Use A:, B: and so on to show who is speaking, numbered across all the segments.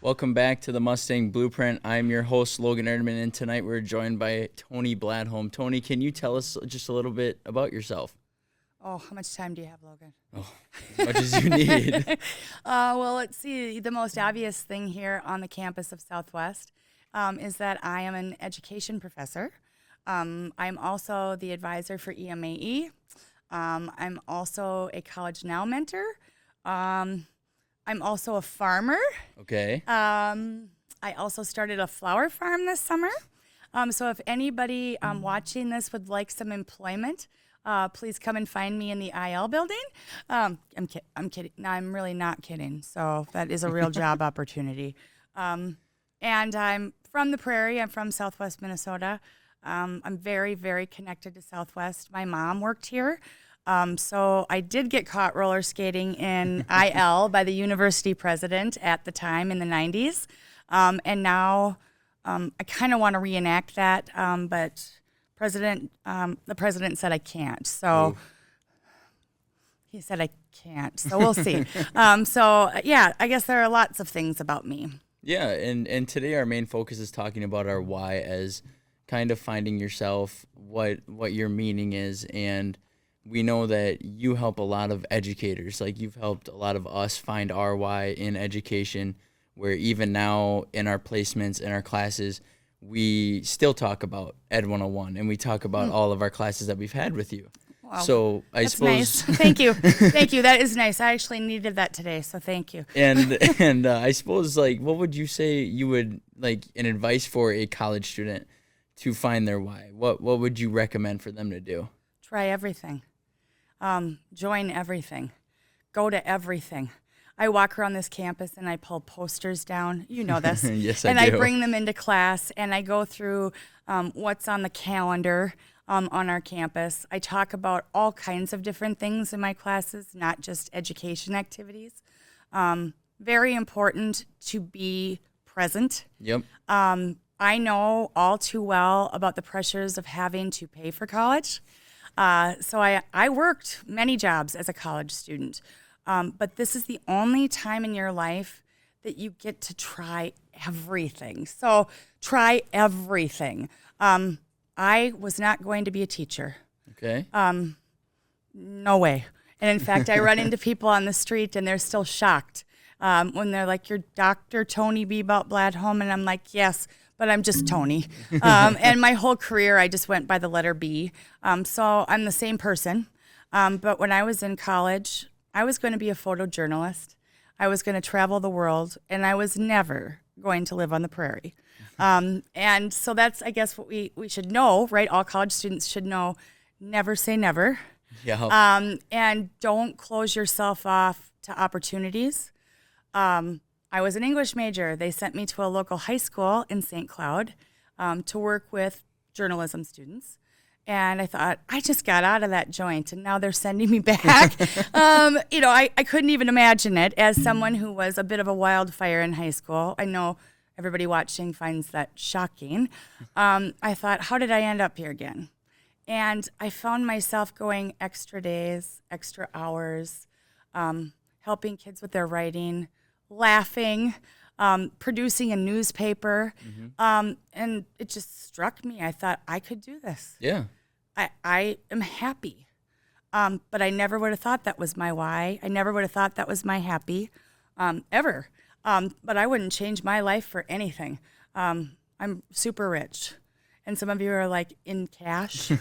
A: Welcome back to the Mustang Blueprint. I'm your host, Logan Erdman, and tonight we're joined by Toni Bladholm. Toni, can you tell us just a little bit about yourself?
B: Oh, how much time do you have, Logan?
A: Oh, as much as you need.
B: Well, let's see. The most obvious thing here on the campus of Southwest is that I am an education professor. I'm also the advisor for EMAE. I'm also a College Now mentor. I'm also a farmer.
A: Okay.
B: I also started a flower farm this summer. So if anybody watching this would like some employment, please come and find me in the IL building. I'm kidding. No, I'm really not kidding. So that is a real job opportunity. And I'm from the prairie. I'm from Southwest Minnesota. I'm very, very connected to Southwest. My mom worked here. So I did get caught roller skating in IL by the university president at the time in the 90s. And now I kind of want to reenact that, but the president said I can't. So he said I can't. So we'll see. Yeah, I guess there are lots of things about me.
A: Yeah, and today our main focus is talking about our why as kind of finding yourself, what your meaning is, and we know that you help a lot of educators. Like, you've helped a lot of us find our why in education, where even now in our placements, in our classes, we still talk about Ed 101, and we talk about all of our classes that we've had with you.
B: Wow.
A: So
B: That's suppose nice. Thank you. Thank you. That is nice. I actually needed that today, so thank you.
A: And I suppose, like, what would you say you would, like, an advice for a college student to find their why? What would you recommend for them to do?
B: Try everything. Join everything. Go to everything. I walk around this campus and I pull posters down. You know this.
A: Yes,
B: and
A: I do.
B: I bring them into class and I go through what's on the calendar on our campus. I talk about all kinds of different things in my classes, not just education activities. Very important to be present.
A: Yep.
B: I know all too well about the pressures of having to pay for college. So I worked many jobs as a college student, but this is the only time in your life that you get to try everything. So try everything. I was not going to be a teacher.
A: Okay.
B: No way. And in fact, I run into people on the street and they're still shocked when they're like, "You're Dr. Toni B. Bladholm," and I'm like, "Yes, but I'm just Toni." And my whole career, I just went by the letter B. So I'm the same person. But when I was in college, I was going to be a photojournalist. I was going to travel the world, and I was never going to live on the prairie. And so that's, I guess, what we should know, right? All college students should know, never say never.
A: Yeah.
B: And don't close yourself off to opportunities. I was an English major. They sent me to a local high school in St. Cloud to work with journalism students. And I thought, I just got out of that joint, and now they're sending me back. I couldn't even imagine it as someone who was a bit of a wildfire in high school. I know everybody watching finds that shocking. I thought, how did I end up here again? And I found myself going extra days, extra hours, helping kids with their writing, laughing, producing a newspaper. And it just struck me. I thought, I could do this.
A: Yeah.
B: I am happy. But I never would have thought that was my why. I never would have thought that was my happy, ever. But I wouldn't change my life for anything. I'm super rich. And some of you are like, in cash?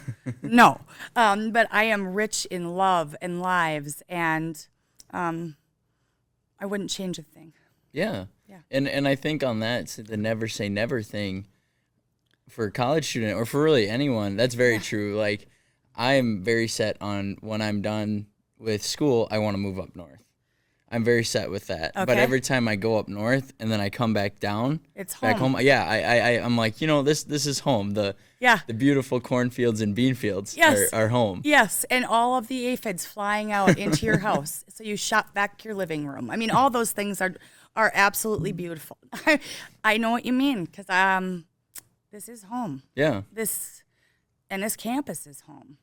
B: No. But I am rich in love and lives, and I wouldn't change a thing.
A: Yeah. And I think on that, the never say never thing for a college student or for really anyone, that's very true. Like, I'm very set on when I'm done with school, I want to move up north. I'm very set with that.
B: Okay.
A: But every time I go up north and then I come back down,
B: It's
A: back home, I'm like, this is home. The beautiful cornfields and bean fields are home.
B: Yes, and all of the aphids flying out into your house, so you shop back your living room. I mean, all those things are absolutely beautiful. I know what you mean, because this is home.
A: Yeah.
B: This campus is home.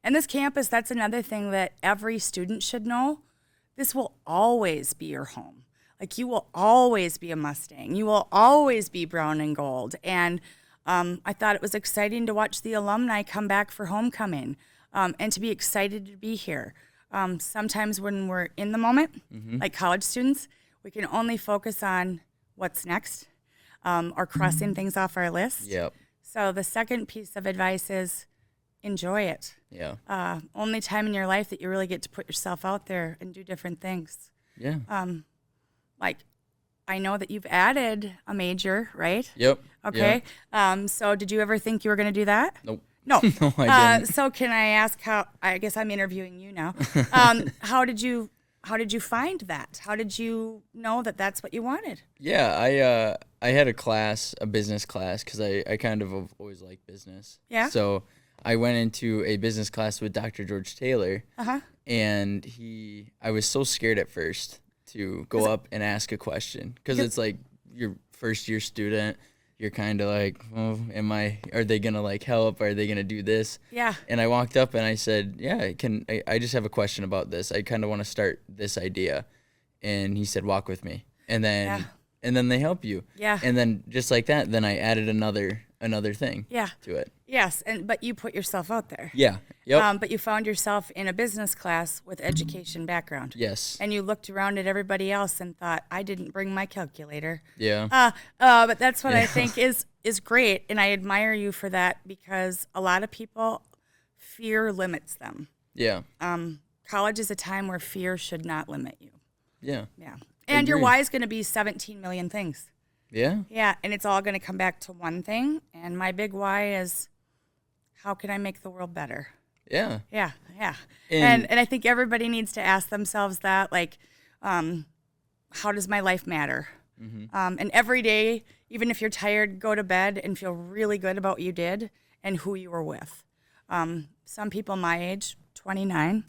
B: And this campus, that's another thing that every student should know. This will always be your home. Like, you will always be a Mustang. You will always be brown and gold. And I thought it was exciting to watch the alumni come back for homecoming, and to be excited to be here. Sometimes when we're in the moment, like college students, we can only focus on what's next, or crossing things off our list.
A: Yep.
B: So the second piece of advice is enjoy it.
A: Yeah.
B: Only time in your life that you really get to put yourself out there and do different things.
A: Yeah.
B: Like, I know that you've added a major, right?
A: Yep.
B: Okay.
A: Yep.
B: So did you ever think you were going to do that?
A: Nope.
B: No.
A: No, I didn't.
B: So can I ask how, I guess I'm interviewing you now. How did you find that? How did you know that that's what you wanted?
A: Yeah, I had a business class, because I kind of have always liked business.
B: Yeah.
A: So I went into a business class with Dr. George Taylor,
B: Uh-huh.
A: and I was so scared at first to go up and ask a question, because it's like your first year student. You're kind of like, oh, are they going to like help? Are they going to do this?
B: Yeah.
A: And I walked up and I said, yeah, I just have a question about this. I kind of want to start this idea. And he said, walk with me. And then they help you.
B: Yeah.
A: And then just like that, then I added another thing to it.
B: Yes, but you put yourself out there.
A: Yeah. Yep.
B: But you found yourself in a business class with education background.
A: Yes.
B: And you looked around at everybody else and thought, I didn't bring my calculator.
A: Yeah.
B: But that's what I think is great, and I admire you for that, because a lot of people, fear limits them.
A: Yeah.
B: College is a time where fear should not limit you.
A: Yeah.
B: Yeah. And your why is going to be 17 million things.
A: Yeah.
B: Yeah, and it's all going to come back to one thing. And my big why is, how can I make the world better?
A: Yeah.
B: Yeah, yeah.
A: And
B: And I think everybody needs to ask themselves that, like, how does my life matter? And every day, even if you're tired, go to bed and feel really good about what you did and who you were with. Some people my age, 29,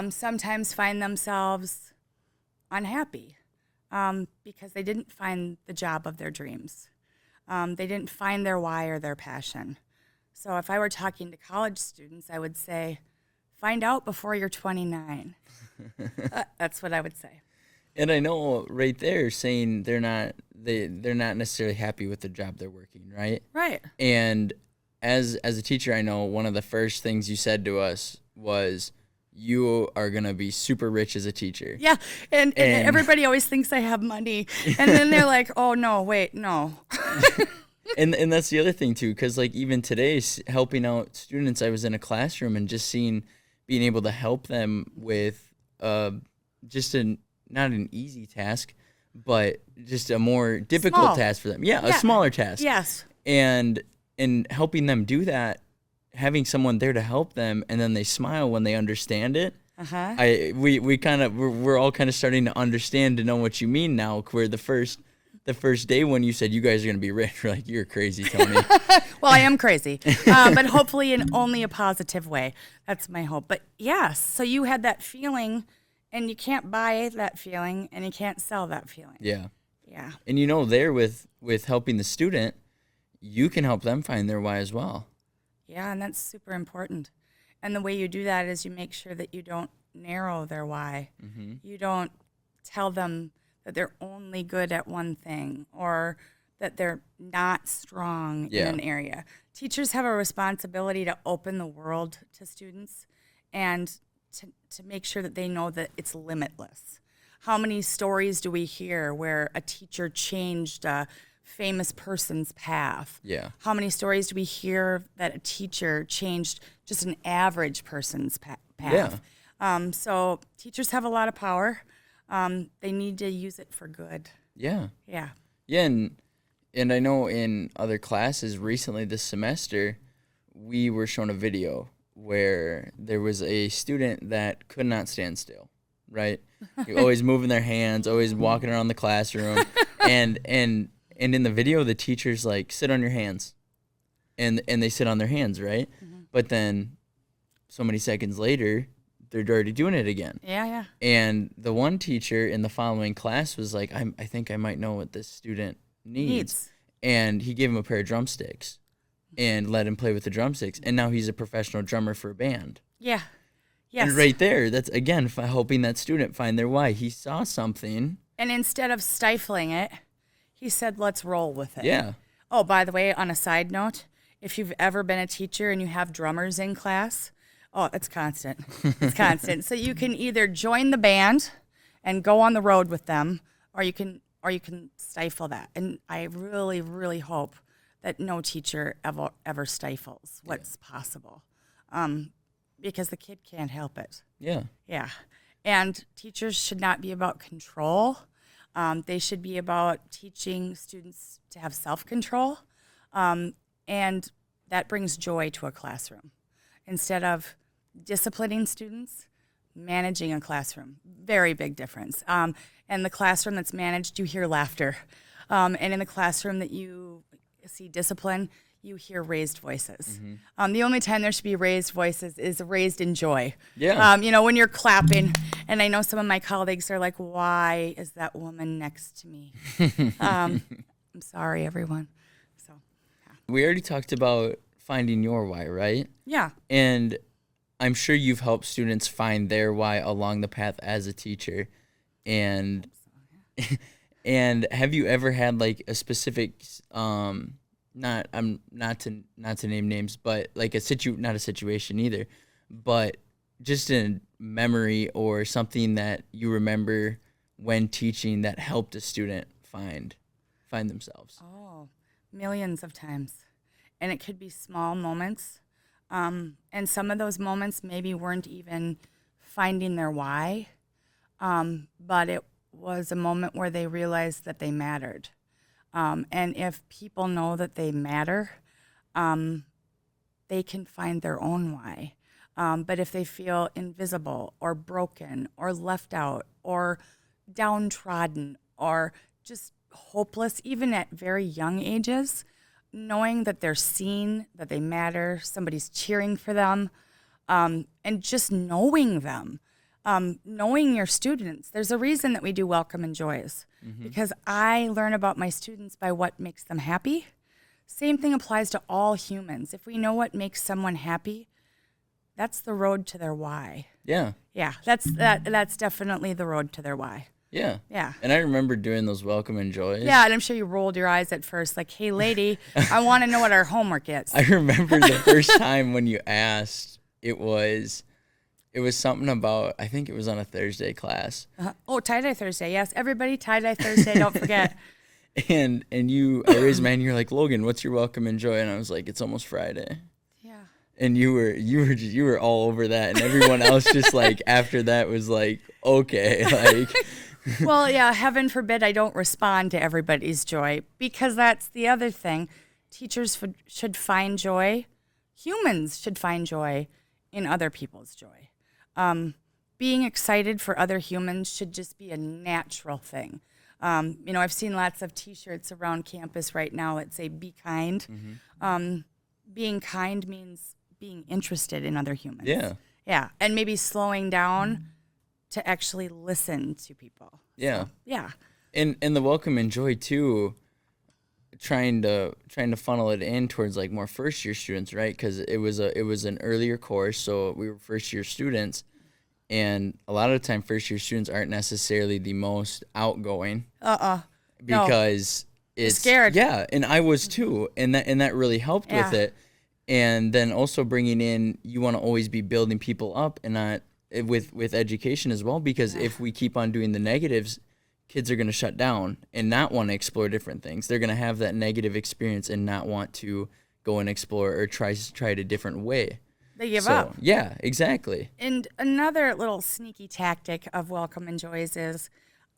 B: sometimes find themselves unhappy because they didn't find the job of their dreams. They didn't find their why or their passion. So if I were talking to college students, I would say, find out before you're 29. That's what I would say.
A: And I know right there saying they're not necessarily happy with the job they're working, right?
B: Right.
A: And as a teacher, I know one of the first things you said to us was, you are going to be super rich as a teacher.
B: Yeah, and everybody always thinks I have money. And then they're like, oh, no, wait, no.
A: And that's the other thing, too, because, like, even today, helping out students, I was in a classroom and just being able to help them with just not an easy task, but just a more difficult task for them. Yeah, a smaller task.
B: Yes.
A: And helping them do that, having someone there to help them, and then they smile when they understand it.
B: Uh-huh.
A: We're all kind of starting to understand, to know what you mean now. Where the first day when you said you guys are going to be rich, we're like, you're crazy, Toni.
B: Well, I am crazy, but hopefully in only a positive way. That's my hope. But yes, so you had that feeling, and you can't buy that feeling, and you can't sell that feeling.
A: Yeah.
B: Yeah.
A: And there with helping the student, you can help them find their why as well.
B: Yeah, and that's super important. And the way you do that is you make sure that you don't narrow their why. Mm-hmm. You don't tell them that they're only good at one thing, or that they're not strong in an area. Teachers have a responsibility to open the world to students and to make sure that they know that it's limitless. How many stories do we hear where a teacher changed a famous person's path?
A: Yeah.
B: How many stories do we hear that a teacher changed just an average person's path?
A: Yeah.
B: So teachers have a lot of power. They need to use it for good.
A: Yeah.
B: Yeah.
A: Yeah, and I know in other classes recently this semester, we were shown a video where there was a student that could not stand still, right? Always moving their hands, always walking around the classroom. and in the video, the teacher's like, sit on your hands. And they sit on their hands, right? Mm-hmm. But then so many seconds later, they're already doing it again.
B: Yeah, yeah.
A: And the one teacher in the following class was like, I think I might know what this student needs. And he gave him a pair of drumsticks and let him play with the drumsticks. And now he's a professional drummer for a band.
B: Yeah. Yes.
A: And right there, that's, again, helping that student find their why. He saw something
B: And instead of stifling it, he said, let's roll with it.
A: Yeah.
B: Oh, by the way, on a side note, if you've ever been a teacher and you have drummers in class, oh, it's constant. It's constant. So you can either join the band and go on the road with them, or you can stifle that. And I really, really hope that no teacher ever stifles what's possible, because the kid can't help it.
A: Yeah.
B: Yeah. And teachers should not be about control. They should be about teaching students to have self-control. And that brings joy to a classroom. Instead of disciplining students, managing a classroom. Very big difference. And the classroom that's managed, you hear laughter. And in the classroom that you see discipline, you hear raised voices. The only time there should be raised voices is raised in joy.
A: Yeah.
B: When you're clapping, and I know some of my colleagues are like, why is that woman next to me? I'm sorry, everyone. So, yeah.
A: We already talked about finding your why, right?
B: Yeah.
A: And I'm sure you've helped students find their why along the path as a teacher. And and have you ever had like a specific not to name names, but like not a situation either, but just a memory or something that you remember when teaching that helped a student find themselves?
B: Oh, millions of times. And it could be small moments. And some of those moments maybe weren't even finding their why, but it was a moment where they realized that they mattered. And if people know that they matter, they can find their own why. But if they feel invisible or broken or left out or downtrodden or just hopeless, even at very young ages, knowing that they're seen, that they matter, somebody's cheering for them, and just knowing them, knowing your students. There's a reason that we do Welcome and Joys, because I learn about my students by what makes them happy. Same thing applies to all humans. If we know what makes someone happy, that's the road to their why.
A: Yeah.
B: Yeah, that's definitely the road to their why.
A: Yeah.
B: Yeah.
A: And I remember doing those Welcome and Joys.
B: Yeah, and I'm sure you rolled your eyes at first, like, hey, lady, I want to know what our homework is.
A: I remember the first time when you asked, it was something about, I think it was on a Thursday class.
B: Oh, tie-dye Thursday, yes. Everybody, tie-dye Thursday, don't forget.
A: And I raised my hand, you're like, Logan, what's your Welcome and Joy? And I was like, it's almost Friday.
B: Yeah.
A: And you were all over that, and everyone else just like after that was like, okay, like.
B: Well, yeah, heaven forbid I don't respond to everybody's joy, because that's the other thing. Teachers should find joy. Humans should find joy in other people's joy. Being excited for other humans should just be a natural thing. I've seen lots of T-shirts around campus right now that say "Be kind." Being kind means being interested in other humans.
A: Yeah.
B: Yeah, and maybe slowing down to actually listen to people.
A: Yeah.
B: So, yeah.
A: And the Welcome and Joy too, trying to funnel it in towards like more first year students, right? Because it was an earlier course, so we were first year students, and a lot of the time first year students aren't necessarily the most outgoing. Because it's
B: scared.
A: Yeah, and I was too, and that really helped with it. And then also bringing in, you want to always be building people up, and not with education as well, because if we keep on doing the negatives, kids are going to shut down and not want to explore different things. They're going to have that negative experience and not want to go and explore or try it a different way.
B: They give up.
A: Yeah, exactly.
B: And another little sneaky tactic of Welcome and Joys is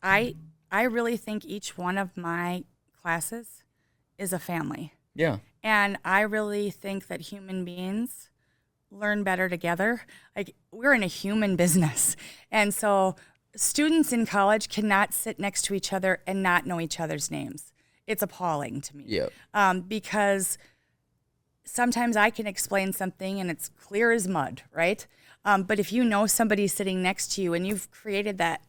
B: I really think each one of my classes is a family.
A: Yeah.
B: And I really think that human beings learn better together. Like, we're in a human business. And so students in college cannot sit next to each other and not know each other's names. It's appalling to me.
A: Yeah.
B: Because sometimes I can explain something and it's clear as mud, right? But if you know somebody sitting next to you and you've created that,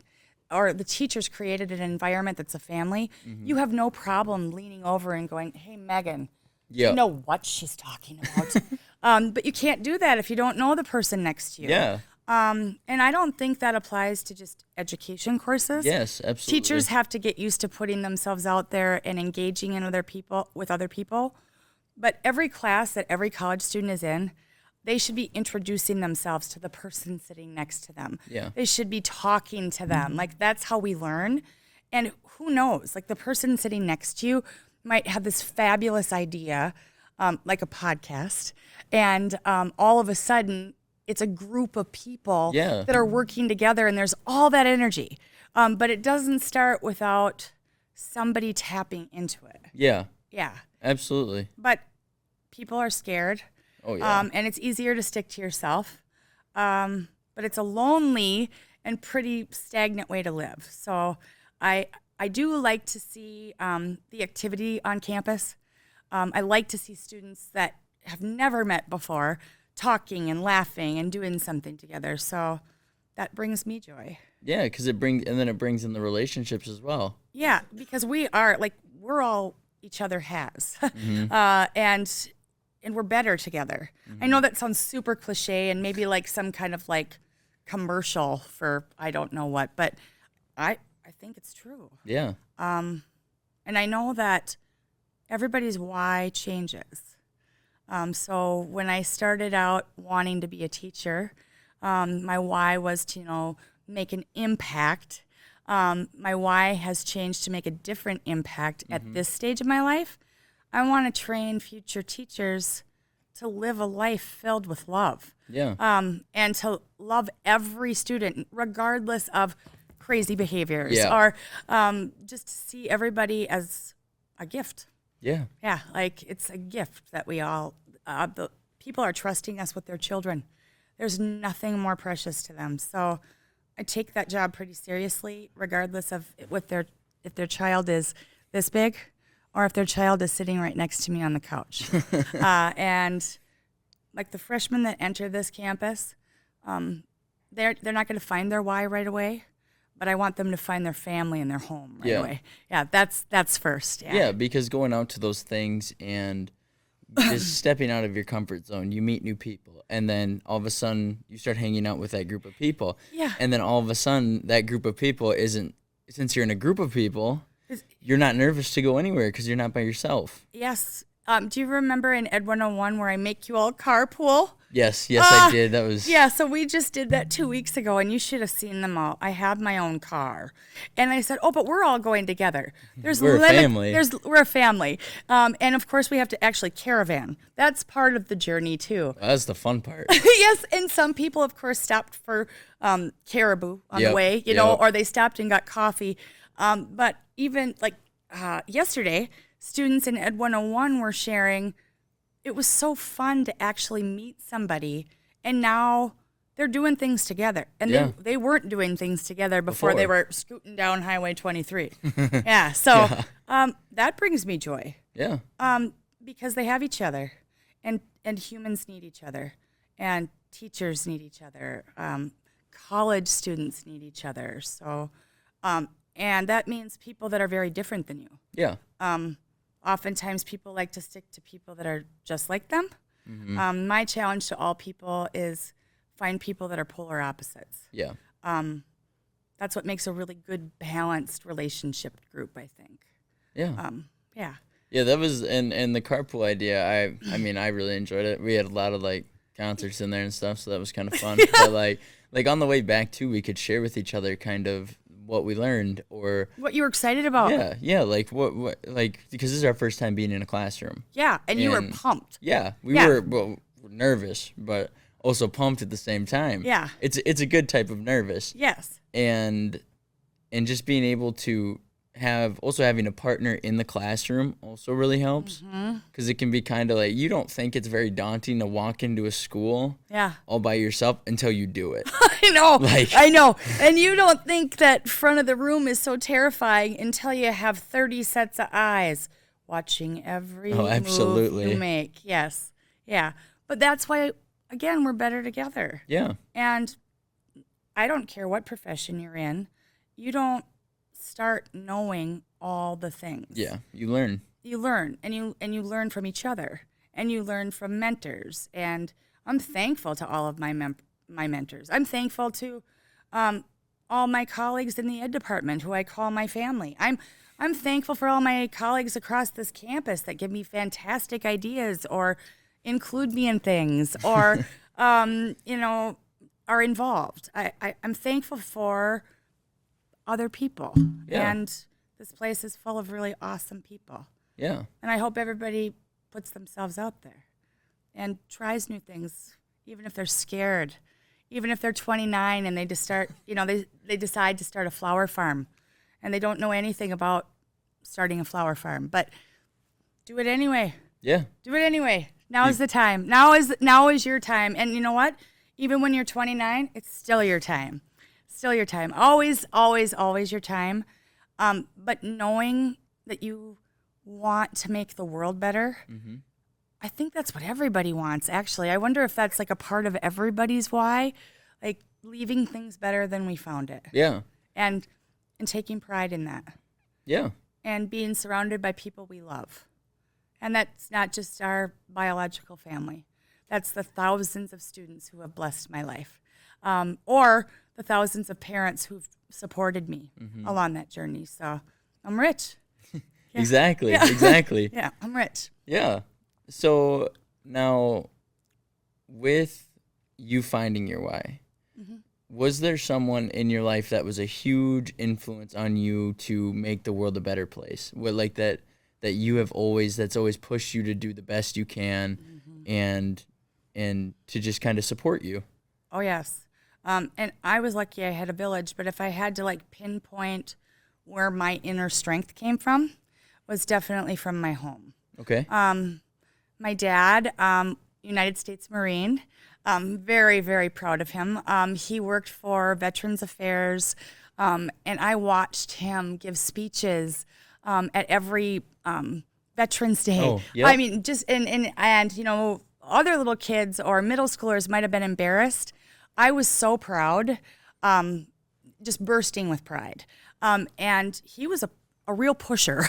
B: or the teacher's created an environment that's a family, you have no problem leaning over and going, hey, Megan, you know what she's talking about. But you can't do that if you don't know the person next to you.
A: Yeah.
B: And I don't think that applies to just education courses.
A: Yes, absolutely.
B: Teachers have to get used to putting themselves out there and engaging in with other people. But every class that every college student is in, they should be introducing themselves to the person sitting next to them.
A: Yeah.
B: They should be talking to them. Like, that's how we learn. And who knows? Like, the person sitting next to you might have this fabulous idea, like a podcast, and all of a sudden, it's a group of people that are working together, and there's all that energy. But it doesn't start without somebody tapping into it.
A: Yeah.
B: Yeah.
A: Absolutely.
B: But people are scared.
A: Oh, yeah.
B: And it's easier to stick to yourself. But it's a lonely and pretty stagnant way to live. So I do like to see the activity on campus. I like to see students that have never met before talking and laughing and doing something together. So that brings me joy.
A: Yeah, because it brings in the relationships as well.
B: Yeah, because we're all each other has, and we're better together. I know that sounds super cliche and maybe like some kind of like commercial for I don't know what, but I think it's true.
A: Yeah.
B: And I know that everybody's why changes. So when I started out wanting to be a teacher, my why was to, make an impact. My why has changed to make a different impact at this stage of my life. I want to train future teachers to live a life filled with love.
A: Yeah.
B: And to love every student, regardless of crazy behaviors, or just to see everybody as a gift.
A: Yeah.
B: Yeah, like it's a gift that we all, the people are trusting us with their children. There's nothing more precious to them. So I take that job pretty seriously, regardless of if their child is this big or if their child is sitting right next to me on the couch. And like the freshmen that enter this campus, they're not going to find their why right away, but I want them to find their family and their home right away. Yeah, that's first.
A: Yeah, because going out to those things and just stepping out of your comfort zone, you meet new people, and then all of a sudden you start hanging out with that group of people.
B: Yeah.
A: And then all of a sudden that group of people since you're in a group of people, you're not nervous to go anywhere because you're not by yourself.
B: Yes. Do you remember in Ed 101 where I make you all carpool?
A: Yes, I did. That was...
B: Yeah, so we just did that 2 weeks ago, and you should have seen them all. I have my own car. And I said, but we're all going together.
A: We're a family.
B: We're a family. And, of course, we have to actually caravan. That's part of the journey, too.
A: That's the fun part.
B: Yes, and some people, of course, stopped for caribou on the way, or they stopped and got coffee. But even, yesterday, students in Ed 101 were sharing, it was so fun to actually meet somebody, and now they're doing things together. And they weren't doing things together before they were scooting down Highway 23. Yeah, so that brings me joy.
A: Yeah.
B: Because they have each other, and humans need each other, and teachers need each other, college students need each other. So, and that means people that are very different than you.
A: Yeah.
B: Oftentimes people like to stick to people that are just like them. Mm-hmm. My challenge to all people is find people that are polar opposites.
A: Yeah.
B: That's what makes a really good balanced relationship group, I think.
A: Yeah.
B: Yeah.
A: Yeah, that was and the carpool idea. I mean, I really enjoyed it. We had a lot of concerts in there and stuff, so that was kind of fun. But like on the way back too, we could share with each other kind of what we learned or
B: what you were excited about.
A: Yeah, like what because this is our first time being in a classroom.
B: Yeah, and you were pumped.
A: Yeah, we were nervous, but also pumped at the same time.
B: Yeah,
A: it's a good type of nervous.
B: Yes,
A: and just being able to having a partner in the classroom also really helps because it can be kind of you don't think it's very daunting to walk into a school all by yourself until you do it. I know. And you don't think that front of the room is so terrifying until you have 30 sets of eyes watching every move you make. Yes. Yeah. But that's why, again, we're better together. Yeah.
B: And I don't care what profession you're in. You don't start knowing all the things.
A: Yeah, you learn.
B: You learn, and you learn from each other, and you learn from mentors. And I'm thankful to all of my my mentors. I'm thankful to all my colleagues in the ed department who I call my family. I'm thankful for all my colleagues across this campus that give me fantastic ideas or include me in things or, are involved. I'm thankful for other people.
A: Yeah.
B: And this place is full of really awesome people.
A: Yeah.
B: And I hope everybody puts themselves out there and tries new things, even if they're scared, even if they're 29 and they just start, they decide to start a flower farm and they don't know anything about starting a flower farm, but do it anyway.
A: Yeah.
B: Do it anyway. Now is the time. Now is your time. And you know what? Even when you're 29, it's still your time. Still your time. Always, always, always your time. But knowing that you want to make the world better, I think that's what everybody wants, actually. I wonder if that's like a part of everybody's why, like leaving things better than we found it.
A: Yeah.
B: And taking pride in that.
A: Yeah.
B: And being surrounded by people we love. And that's not just our biological family. That's the thousands of students who have blessed my life, or the thousands of parents who've supported me along that journey. So I'm rich. Yeah.
A: Exactly.
B: Yeah.
A: Exactly.
B: Yeah, I'm rich.
A: Yeah. So now, with you finding your why, was there someone in your life that was a huge influence on you to make the world a better place? What, like that you have that's always pushed you to do the best you can, and to just kind of support you?
B: Oh, yes. And I was lucky I had a village, but if I had to like pinpoint where my inner strength came from, was definitely from my home.
A: Okay.
B: My dad, United States Marine, very, very proud of him. He worked for Veterans Affairs, and I watched him give speeches at every Veterans Day.
A: Oh, yep.
B: I mean, just and other little kids or middle schoolers might have been embarrassed. I was so proud, just bursting with pride. And he was a real pusher,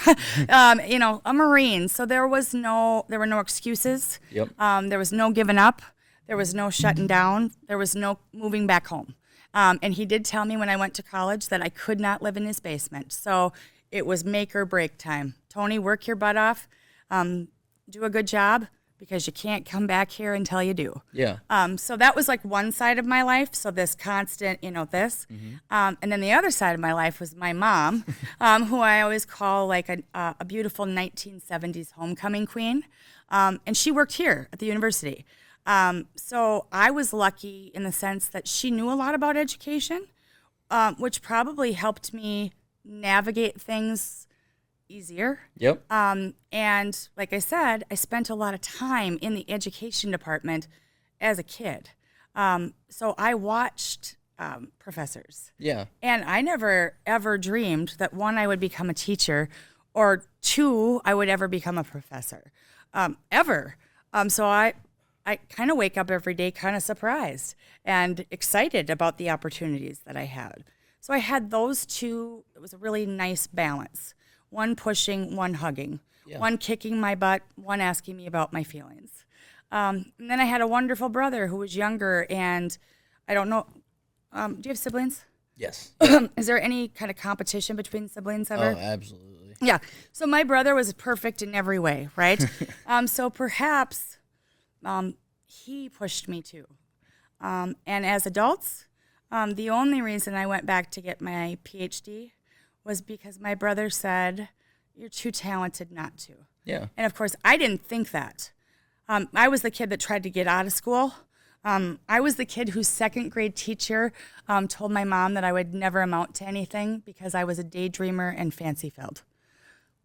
B: a Marine. So there were no excuses.
A: Yep.
B: There was no giving up. There was no shutting down. There was no moving back home. And he did tell me when I went to college that I could not live in his basement. So it was make or break time. Toni, work your butt off. Do a good job, because you can't come back here until you do.
A: Yeah.
B: So that was like one side of my life. So this constant, this. And then the other side of my life was my mom, who I always call like a beautiful 1970s homecoming queen. And she worked here at the university. So I was lucky in the sense that she knew a lot about education, which probably helped me navigate things easier.
A: Yep.
B: And like I said, I spent a lot of time in the education department as a kid. So I watched professors.
A: Yeah.
B: And I never, ever dreamed that, one, I would become a teacher, or two, I would ever become a professor, ever. So I kind of wake up every day kind of surprised and excited about the opportunities that I had. So I had those two. It was a really nice balance. One pushing, one hugging, one kicking my butt, one asking me about my feelings. And then I had a wonderful brother who was younger, and I don't know, do you have siblings?
A: Yes.
B: Is there any kind of competition between siblings ever?
A: Oh, absolutely.
B: Yeah. So my brother was perfect in every way, right? So perhaps he pushed me too. And as adults, the only reason I went back to get my PhD was because my brother said, "You're too talented not to."
A: Yeah.
B: And of course, I didn't think that. I was the kid that tried to get out of school. I was the kid whose second grade teacher told my mom that I would never amount to anything because I was a daydreamer and fancy-filled.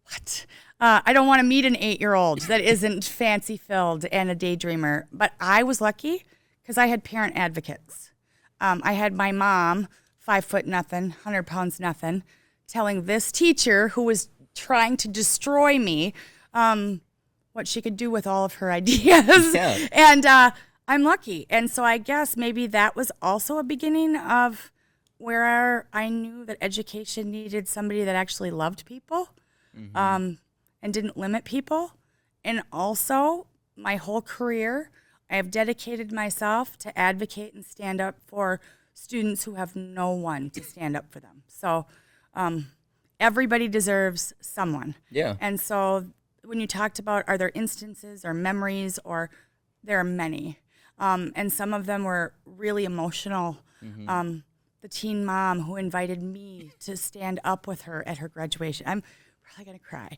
B: What? I don't want to meet an 8-year-old that isn't fancy-filled and a daydreamer. But I was lucky because I had parent advocates. I had my mom, 5 foot nothing, 100 pounds nothing, telling this teacher who was trying to destroy me what she could do with all of her ideas.
A: Yeah.
B: And I'm lucky. And so I guess maybe that was also a beginning of where I knew that education needed somebody that actually loved people and didn't limit people. And also, my whole career, I have dedicated myself to advocate and stand up for students who have no one to stand up for them. So everybody deserves someone.
A: Yeah.
B: And so when you talked about, are there instances or memories, or there are many. And some of them were really emotional. The teen mom who invited me to stand up with her at her graduation. I'm probably going to cry.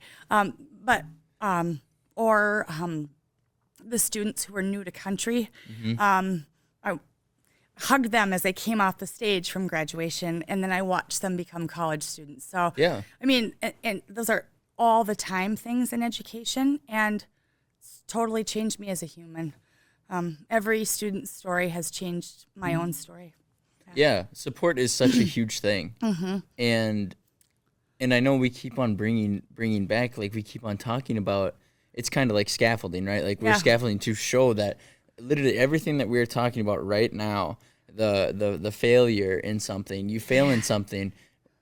B: Or the students who were new to country. I hugged them as they came off the stage from graduation, and then I watched them become college students. So,
A: Yeah.
B: I mean, and those are all the time things in education, and it's totally changed me as a human. Every student's story has changed my own story.
A: Yeah, support is such a huge thing, and I know we keep on bringing back, like we keep on talking about. It's kind of like scaffolding, right? Like we're scaffolding to show that literally everything that we're talking about right now, the failure in something, you fail in something.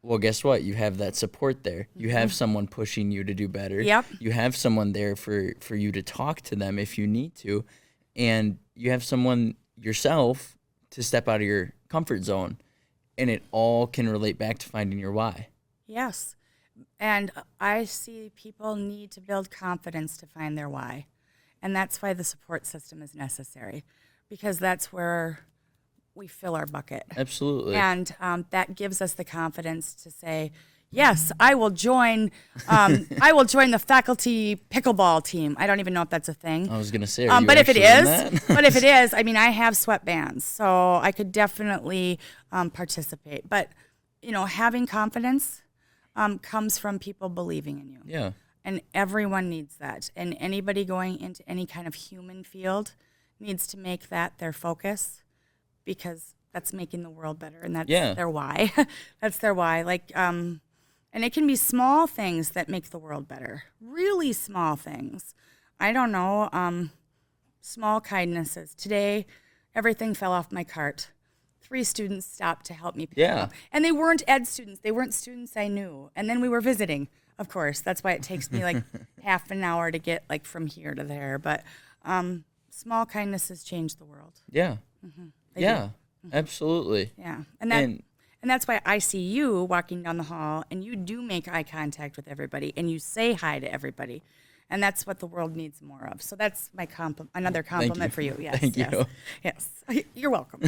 A: Well, guess what? You have that support there. You have someone pushing you to do better.
B: Yep.
A: You have someone there for you to talk to them if you need to, and you have someone yourself to step out of your comfort zone, and it all can relate back to finding your why.
B: Yes. And I see people need to build confidence to find their why. And that's why the support system is necessary, because that's where we fill our bucket.
A: Absolutely.
B: And that gives us the confidence to say, yes, I will join. I will join the faculty pickleball team. I don't even know if that's a thing.
A: I was gonna say, are you
B: but if it
A: actually in
B: is,
A: that?
B: but if it is, I mean, I have sweatbands, so I could definitely participate. But having confidence comes from people believing in you.
A: Yeah.
B: And everyone needs that. And anybody going into any kind of human field needs to make that their focus, because that's making the world better, and that's their why. That's their why. Like, and it can be small things that make the world better. Really small things. I don't know, small kindnesses. Today, everything fell off my cart. 3 students stopped to help me pick them up. And they weren't ed students. They weren't students I knew. And then we were visiting, of course. That's why it takes me like half an hour to get like from here to there. But small kindnesses change the world.
A: Yeah. Yeah, absolutely.
B: Yeah. And that's why I see you walking down the hall, and you do make eye contact with everybody, and you say hi to everybody. And that's what the world needs more of. So that's my another compliment for you. Yes.
A: Thank you.
B: Yes. You're welcome.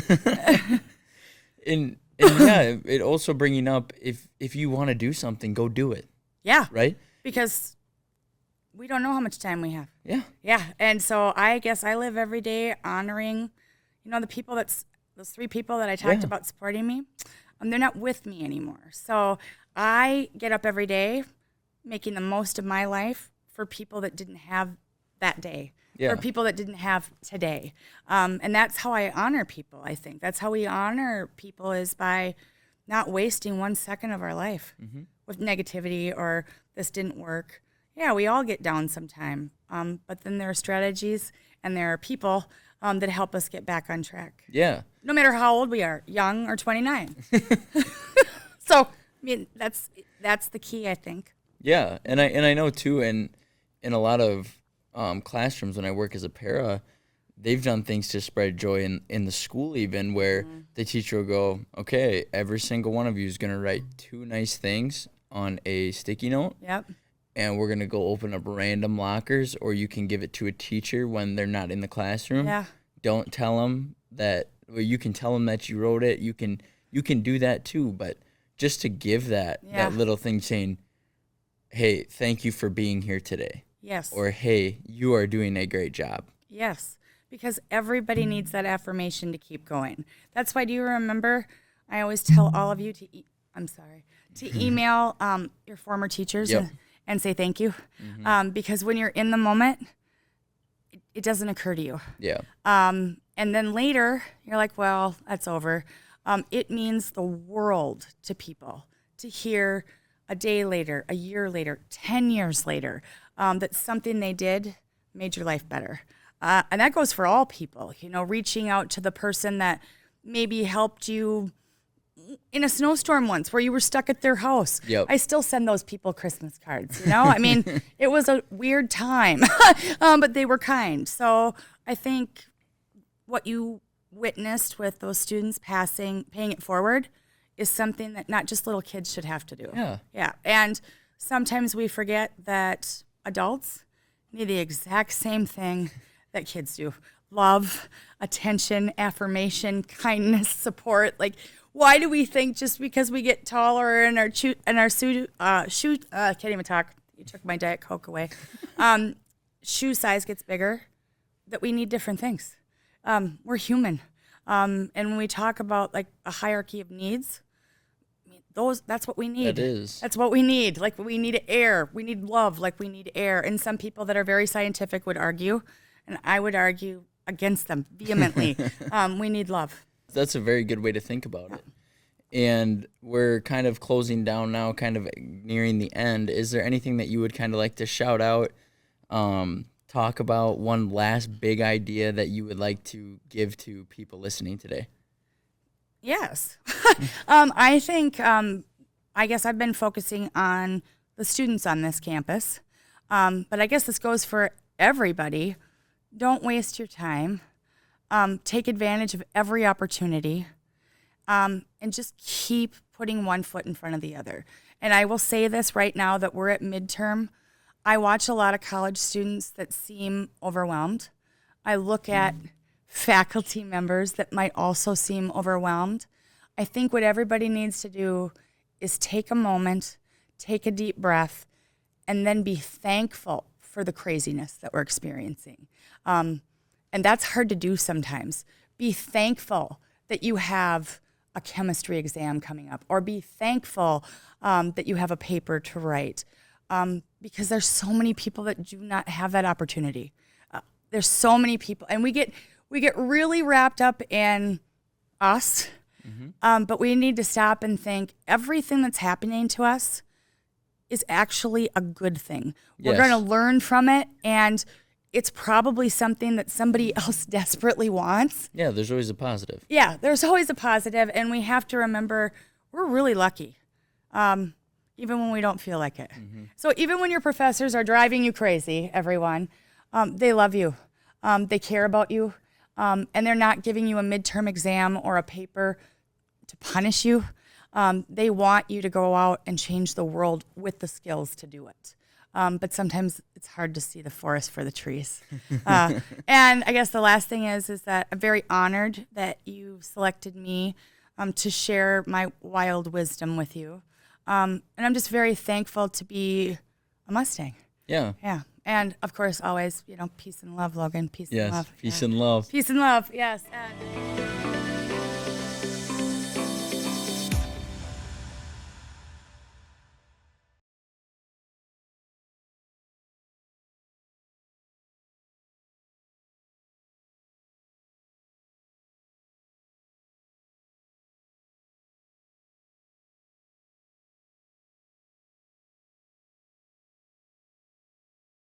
A: And yeah, it also bringing up, if you want to do something, go do it.
B: Yeah.
A: Right?
B: Because we don't know how much time we have.
A: Yeah.
B: Yeah. And so I guess I live every day honoring, the people those 3 people that I talked about supporting me. They're not with me anymore. So I get up every day making the most of my life for people that didn't have that day, for people that didn't have today. And that's how I honor people, I think. That's how we honor people, is by not wasting 1 second of our life with negativity or this didn't work. Yeah, we all get down sometime. But then there are strategies and there are people that help us get back on track.
A: Yeah.
B: No matter how old we are, young or 29. So, I mean, that's the key, I think.
A: Yeah, and I know too, and in a lot of classrooms when I work as a para, they've done things to spread joy in the school, even where the teacher will go, okay, every single one of you is going to write 2 nice things on a sticky note.
B: Yep.
A: And we're going to go open up random lockers, or you can give it to a teacher when they're not in the classroom.
B: Yeah.
A: Don't tell them that, well, you can tell them that you wrote it. You can do that too, but just to give that little thing saying, hey, thank you for being here today.
B: Yes.
A: Or, hey, you are doing a great job.
B: Yes, because everybody needs that affirmation to keep going. That's why, do you remember, I always tell all of you to email your former teachers and say thank you. Because when you're in the moment, it doesn't occur to you.
A: Yeah.
B: And then later, you're like, well, that's over. It means the world to people to hear a day later, a year later, 10 years later, that something they did made your life better. And that goes for all people, reaching out to the person that maybe helped you in a snowstorm once where you were stuck at their house.
A: Yep.
B: I still send those people Christmas cards, I mean, it was a weird time, but they were kind. So I think what you witnessed with those students paying it forward is something that not just little kids should have to do.
A: Yeah.
B: Yeah. And sometimes we forget that adults need the exact same thing that kids do. Love, attention, affirmation, kindness, support. Like, why do we think just because we get taller and our can't even talk. You took my Diet Coke away. Shoe size gets bigger, that we need different things. We're human. And when we talk about like a hierarchy of needs, that's what we need.
A: That is.
B: That's what we need. Like, we need air. We need love like we need air. And some people that are very scientific would argue, and I would argue against them vehemently. We need love.
A: That's a very good way to think about it. And we're kind of closing down now, kind of nearing the end. Is there anything that you would kind of like to shout out, talk about, one last big idea that you would like to give to people listening today?
B: Yes. I think, I guess I've been focusing on the students on this campus, but I guess this goes for everybody. Don't waste your time. Take advantage of every opportunity, and just keep putting one foot in front of the other. And I will say this right now that we're at midterm. I watch a lot of college students that seem overwhelmed. I look at faculty members that might also seem overwhelmed. I think what everybody needs to do is take a moment, take a deep breath, and then be thankful for the craziness that we're experiencing. And that's hard to do sometimes. Be thankful that you have a chemistry exam coming up, or be thankful that you have a paper to write, because there's so many people that do not have that opportunity. There's so many people, and we get really wrapped up in us, but we need to stop and think everything that's happening to us is actually a good thing.
A: Yes.
B: We're going to learn from it, and it's probably something that somebody else desperately wants.
A: Yeah, there's always a positive.
B: Yeah, there's always a positive, and we have to remember we're really lucky, even when we don't feel like it. So even when your professors are driving you crazy, everyone, they love you. They care about you, and they're not giving you a midterm exam or a paper to punish you. They want you to go out and change the world with the skills to do it. But sometimes it's hard to see the forest for the trees. And I guess the last thing is that I'm very honored that you selected me to share my wild wisdom with you. And I'm just very thankful to be a Mustang.
A: Yeah.
B: Yeah. And of course, always, peace and love, Logan. Peace and love.
A: Peace and love.
B: Peace and love. Yes. And